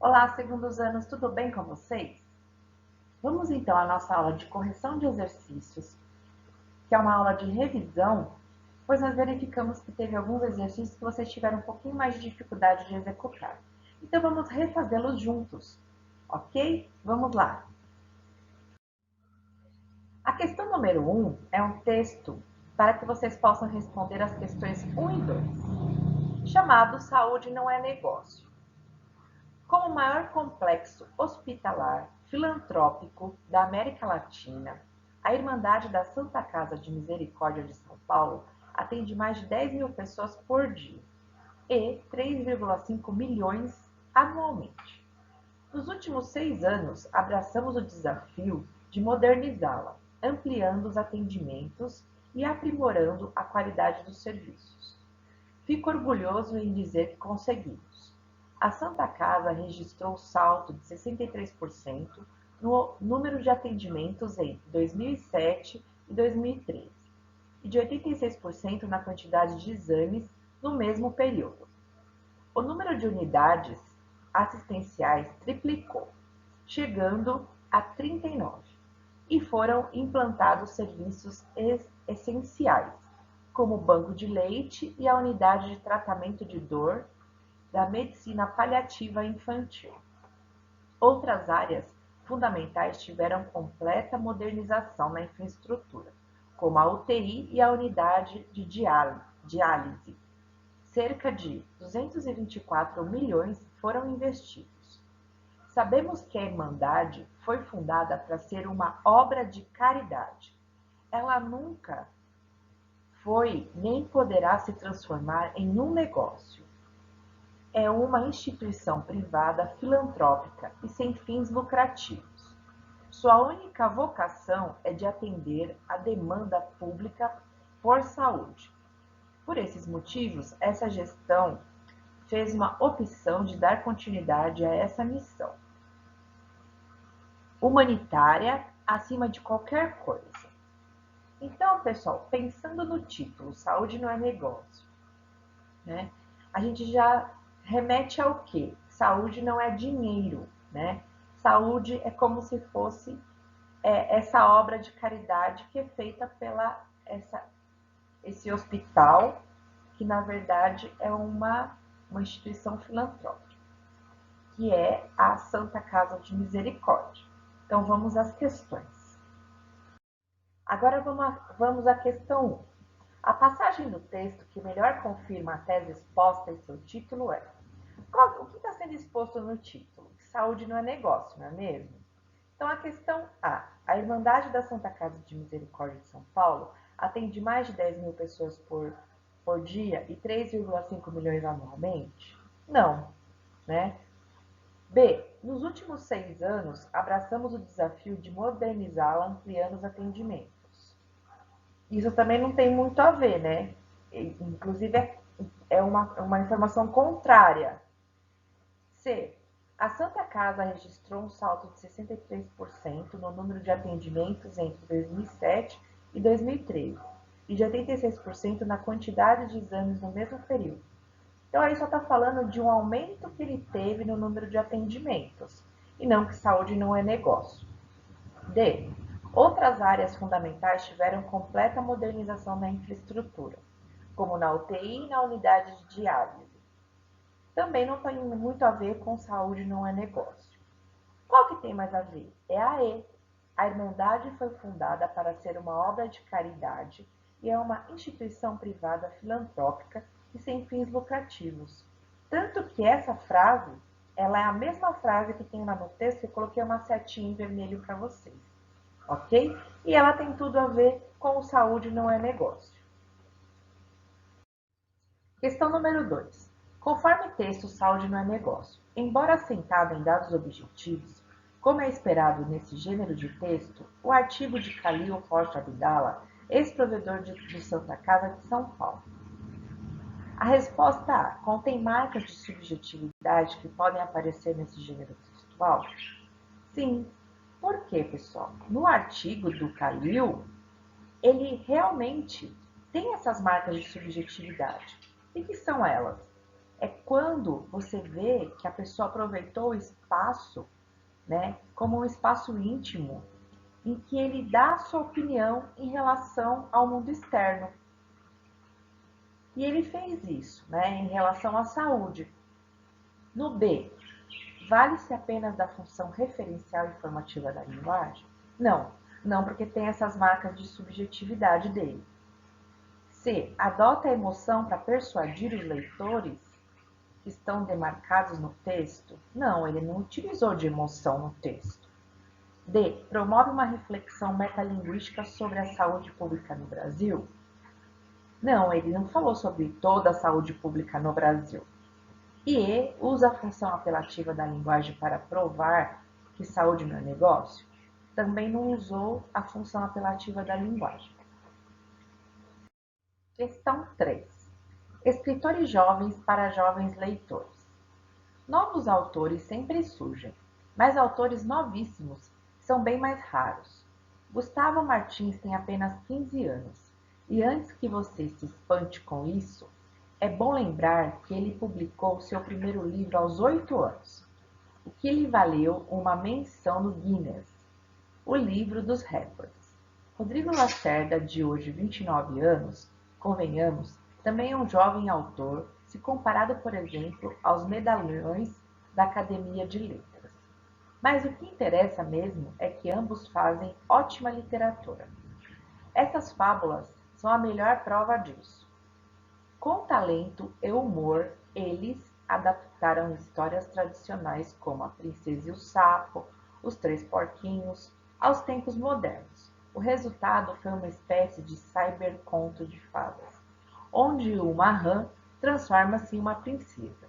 Olá, segundos anos, tudo bem com vocês? Vamos então à nossa aula de correção de exercícios, que é uma aula de revisão, pois nós verificamos que teve alguns exercícios que vocês tiveram um pouquinho mais de dificuldade de executar. Então vamos refazê-los juntos, ok? Vamos lá. A questão número 1 é um texto para que vocês possam responder as questões 1 e 2, chamado Saúde não é negócio. Como o maior complexo hospitalar filantrópico da América Latina, a Irmandade da Santa Casa de Misericórdia de São Paulo atende mais de 10 mil pessoas por dia e 3,5 milhões anualmente. Nos últimos 6 anos, abraçamos o desafio de modernizá-la, ampliando os atendimentos e aprimorando a qualidade dos serviços. Fico orgulhoso em dizer que conseguimos. A Santa Casa registrou salto de 63% no número de atendimentos entre 2007 e 2013 e de 86% na quantidade de exames no mesmo período. O número de unidades assistenciais triplicou, chegando a 39, e foram implantados serviços essenciais, como o banco de leite e a unidade de tratamento de dor da medicina paliativa infantil. Outras áreas fundamentais tiveram completa modernização na infraestrutura, como a UTI e a unidade de diálise. Cerca de 224 milhões foram investidos. Sabemos que a Irmandade foi fundada para ser uma obra de caridade. Ela nunca foi nem poderá se transformar em um negócio. É uma instituição privada filantrópica e sem fins lucrativos. Sua única vocação é de atender à demanda pública por saúde. Por esses motivos, essa gestão fez uma opção de dar continuidade a essa missão humanitária acima de qualquer coisa. Então, pessoal, pensando no título, saúde não é negócio, né? A gente já remete ao quê? Saúde não é dinheiro, né? Saúde é como se fosse essa obra de caridade que é feita pela esse hospital, que na verdade é uma instituição filantrópica, que é a Santa Casa de Misericórdia. Então vamos às questões. Agora vamos à questão 1. A passagem do texto que melhor confirma a tese exposta em seu título é: o que está sendo exposto no título? Que saúde não é negócio, não é mesmo? Então, a questão A. A Irmandade da Santa Casa de Misericórdia de São Paulo atende mais de 10 mil pessoas por dia e 3,5 milhões anualmente? Não, né? B. Nos últimos 6 anos, abraçamos o desafio de modernizá-la ampliando os atendimentos. Isso também não tem muito a ver, né? Inclusive, é uma informação contrária. C. A Santa Casa registrou um salto de 63% no número de atendimentos entre 2007 e 2013 e de 86% na quantidade de exames no mesmo período. Então, aí só está falando de um aumento que ele teve no número de atendimentos, e não que saúde não é negócio. D. Outras áreas fundamentais tiveram completa modernização na infraestrutura, como na UTI e na unidade de diálise. Também não tem muito a ver com saúde não é negócio. Qual que tem mais a ver? É a E. A Irmandade foi fundada para ser uma obra de caridade e é uma instituição privada filantrópica e sem fins lucrativos. Tanto que essa frase, ela é a mesma frase que tem lá no texto, eu coloquei uma setinha em vermelho para vocês, ok? E ela tem tudo a ver com saúde não é negócio. Questão número 2. Conforme texto, saúde não é negócio. Embora assentado em dados objetivos, como é esperado nesse gênero de texto, o artigo de Khalil Rocha Abdala, ex-provedor de Santa Casa de São Paulo. A resposta A. Contém marcas de subjetividade que podem aparecer nesse gênero textual? Sim. Por quê, pessoal? No artigo do Khalil, ele realmente tem essas marcas de subjetividade. E que são elas? é quando você vê que a pessoa aproveitou o espaço, né, como um espaço íntimo, em que ele dá a sua opinião em relação ao mundo externo. E ele fez isso, né, em relação à saúde. No B, vale-se apenas da função referencial e formativa da linguagem? Não porque tem essas marcas de subjetividade dele. C, adota a emoção para persuadir os leitores que estão demarcados no texto? Não, ele não utilizou de emoção no texto. D, promove uma reflexão metalinguística sobre a saúde pública no Brasil? Não, ele não falou sobre toda a saúde pública no Brasil. E E, usa a função apelativa da linguagem para provar que saúde não é negócio? Também não usou a função apelativa da linguagem. Questão 3. Escritores jovens para jovens leitores. Novos autores sempre surgem, mas autores novíssimos são bem mais raros. Gustavo Martins tem apenas 15 anos, e antes que você se espante com isso, é bom lembrar que ele publicou seu primeiro livro aos 8 anos, o que lhe valeu uma menção no Guinness, o livro dos recordes. Rodrigo Lacerda, de hoje 29 anos, convenhamos, também é um jovem autor, se comparado, por exemplo, aos medalhões da Academia de Letras. Mas o que interessa mesmo é que ambos fazem ótima literatura. Essas fábulas são a melhor prova disso. Com talento e humor, eles adaptaram histórias tradicionais como A Princesa e o Sapo, Os Três Porquinhos, aos tempos modernos. O resultado foi uma espécie de cyberconto de fadas, onde uma rã transforma-se em uma princesa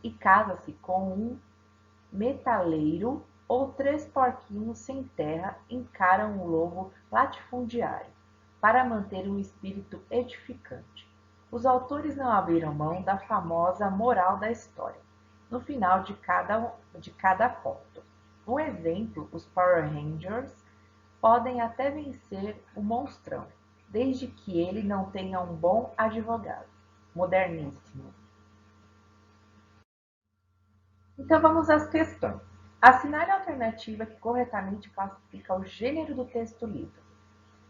e casa-se com um metaleiro ou três porquinhos sem terra encaram um lobo latifundiário para manter um espírito edificante. Os autores não abriram mão da famosa moral da história, no final de cada conto. Um exemplo, os Power Rangers podem até vencer o monstrão, desde que ele não tenha um bom advogado. Moderníssimo. Então vamos às questões. Assinale a alternativa que corretamente classifica o gênero do texto lido.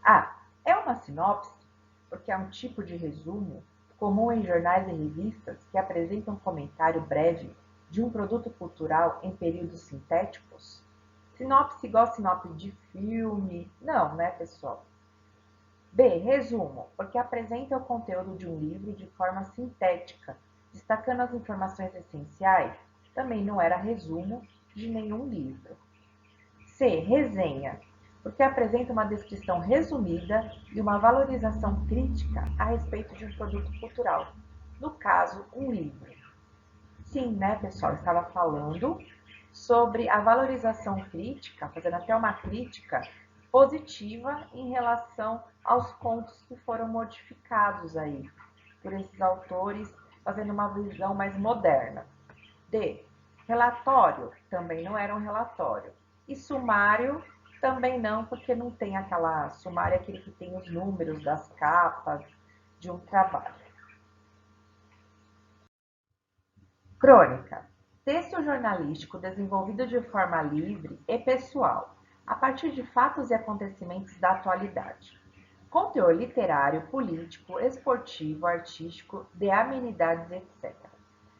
A. É uma sinopse, porque é um tipo de resumo comum em jornais e revistas que apresenta um comentário breve de um produto cultural em períodos sintéticos? Sinopse igual sinopse de filme? Não, né, pessoal? B. Resumo, porque apresenta o conteúdo de um livro de forma sintética, destacando as informações essenciais. Também não era resumo de nenhum livro. C. Resenha, porque apresenta uma descrição resumida e uma valorização crítica a respeito de um produto cultural, no caso, um livro. Sim, né, pessoal? Estava falando sobre a valorização crítica, fazendo até uma crítica positiva em relação aos contos que foram modificados aí por esses autores, fazendo uma visão mais moderna. D. Relatório, também não era um relatório. E sumário, também não, porque não tem aquela sumário, aquele que tem os números das capas de um trabalho. Crônica. Texto jornalístico desenvolvido de forma livre e pessoal, a partir de fatos e acontecimentos da atualidade. Conteúdo literário, político, esportivo, artístico, de amenidades, etc.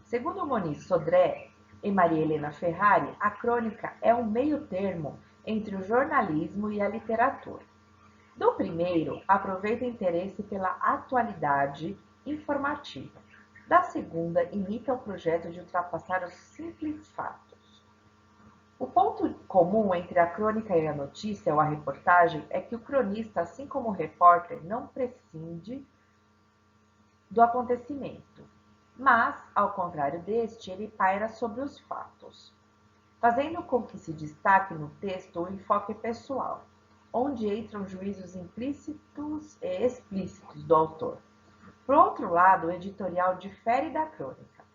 Segundo Moniz Sodré e Maria Helena Ferrari, a crônica é um meio-termo entre o jornalismo e a literatura. Do primeiro, aproveita o interesse pela atualidade informativa. Da segunda, imita o projeto de ultrapassar os simples fatos. O ponto comum entre a crônica e a notícia ou a reportagem é que o cronista, assim como o repórter, não prescinde do acontecimento, mas, ao contrário deste, ele paira sobre os fatos, fazendo com que se destaque no texto o enfoque pessoal, onde entram juízos implícitos e explícitos do autor. Por outro lado, o editorial difere da crônica,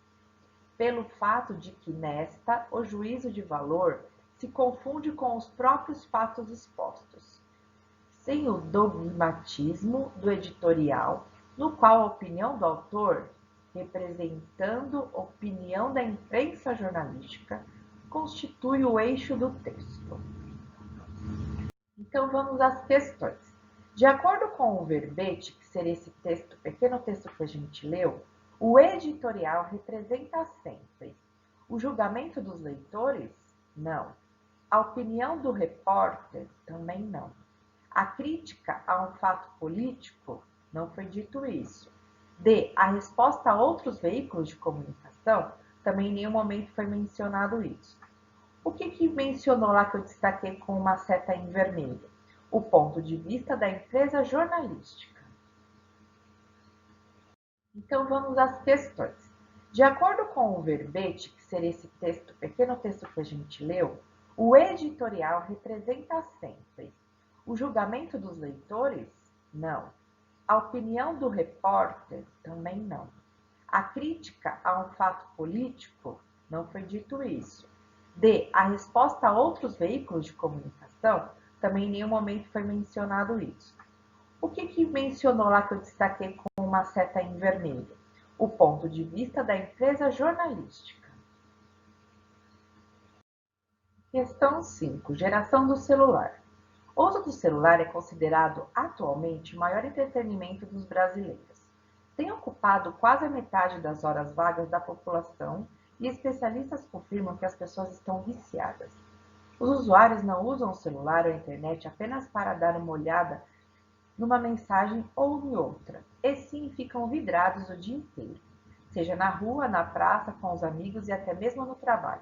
pelo fato de que nesta o juízo de valor se confunde com os próprios fatos expostos, sem o dogmatismo do editorial, no qual a opinião do autor representando opinião da imprensa jornalística, constitui o eixo do texto. Então vamos às questões. De acordo com o verbete, que seria esse texto, pequeno texto que a gente leu, o editorial representa sempre o julgamento dos leitores? Não. A opinião do repórter? Também não. A crítica a um fato político? Não foi dito isso. D. A resposta a outros veículos de comunicação? Também em nenhum momento foi mencionado isso. O que mencionou lá que eu destaquei com uma seta em vermelho? O ponto de vista da empresa jornalística. Então vamos às questões. De acordo com o verbete, que seria esse texto, pequeno texto que a gente leu, o editorial representa sempre o julgamento dos leitores? Não. A opinião do repórter? Também não. A crítica a um fato político? Não foi dito isso. D. A resposta a outros veículos de comunicação? Também em nenhum momento foi mencionado isso. O que mencionou lá que eu destaquei com uma seta em vermelho? O ponto de vista da empresa jornalística. Questão 5. Geração do celular. O uso do celular é considerado atualmente o maior entretenimento dos brasileiros. Tem ocupado quase a metade das horas vagas da população e especialistas confirmam que as pessoas estão viciadas. Os usuários não usam o celular ou a internet apenas para dar uma olhada numa mensagem ou em outra, e sim ficam vidrados o dia inteiro, seja na rua, na praça, com os amigos e até mesmo no trabalho.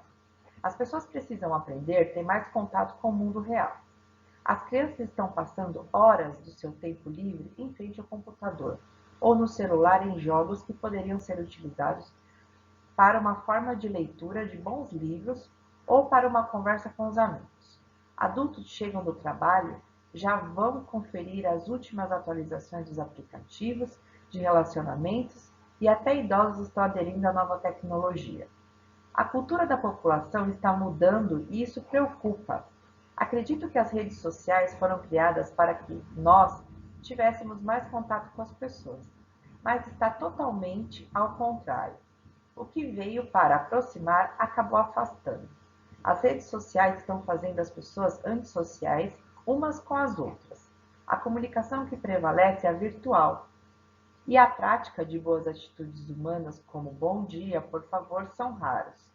As pessoas precisam aprender a ter mais contato com o mundo real. As crianças estão passando horas do seu tempo livre em frente ao computador ou no celular em jogos que poderiam ser utilizados para uma forma de leitura de bons livros ou para uma conversa com os amigos. Adultos chegam do trabalho, já vão conferir as últimas atualizações dos aplicativos de relacionamentos e até idosos estão aderindo à nova tecnologia. A cultura da população está mudando e isso preocupa. Acredito que as redes sociais foram criadas para que nós tivéssemos mais contato com as pessoas, mas está totalmente ao contrário. O que veio para aproximar acabou afastando. As redes sociais estão fazendo as pessoas antissociais umas com as outras. A comunicação que prevalece é a virtual. E a prática de boas atitudes humanas como bom dia, por favor, são raros.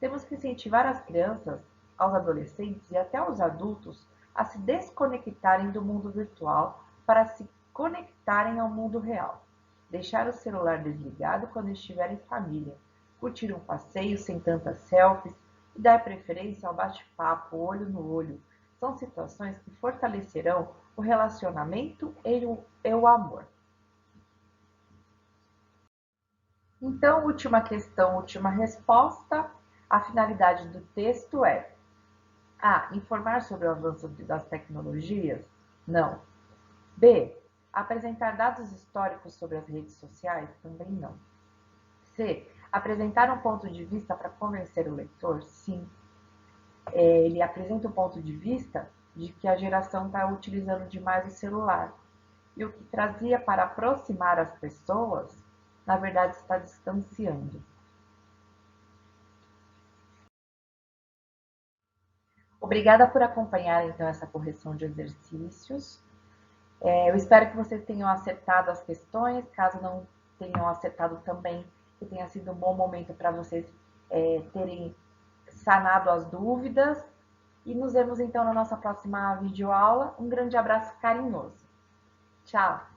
Temos que incentivar as crianças, aos adolescentes e até aos adultos a se desconectarem do mundo virtual para se conectarem ao mundo real. Deixar o celular desligado quando estiver em família. Curtir um passeio sem tantas selfies e dar preferência ao bate-papo olho no olho. São situações que fortalecerão o relacionamento e o amor. Então, última questão, última resposta. A finalidade do texto é A. Informar sobre o avanço das tecnologias? Não. B. Apresentar dados históricos sobre as redes sociais? Também não. C. Apresentar um ponto de vista para convencer o leitor? Sim. Ele apresenta um ponto de vista de que a geração está utilizando demais o celular. E o que trazia para aproximar as pessoas, na verdade, está distanciando. Obrigada por acompanhar, então, essa correção de exercícios. Eu espero que vocês tenham acertado as questões. Caso não tenham acertado também, que tenha sido um bom momento para vocês terem sanado as dúvidas. E nos vemos, então, na nossa próxima videoaula. Um grande abraço carinhoso. Tchau!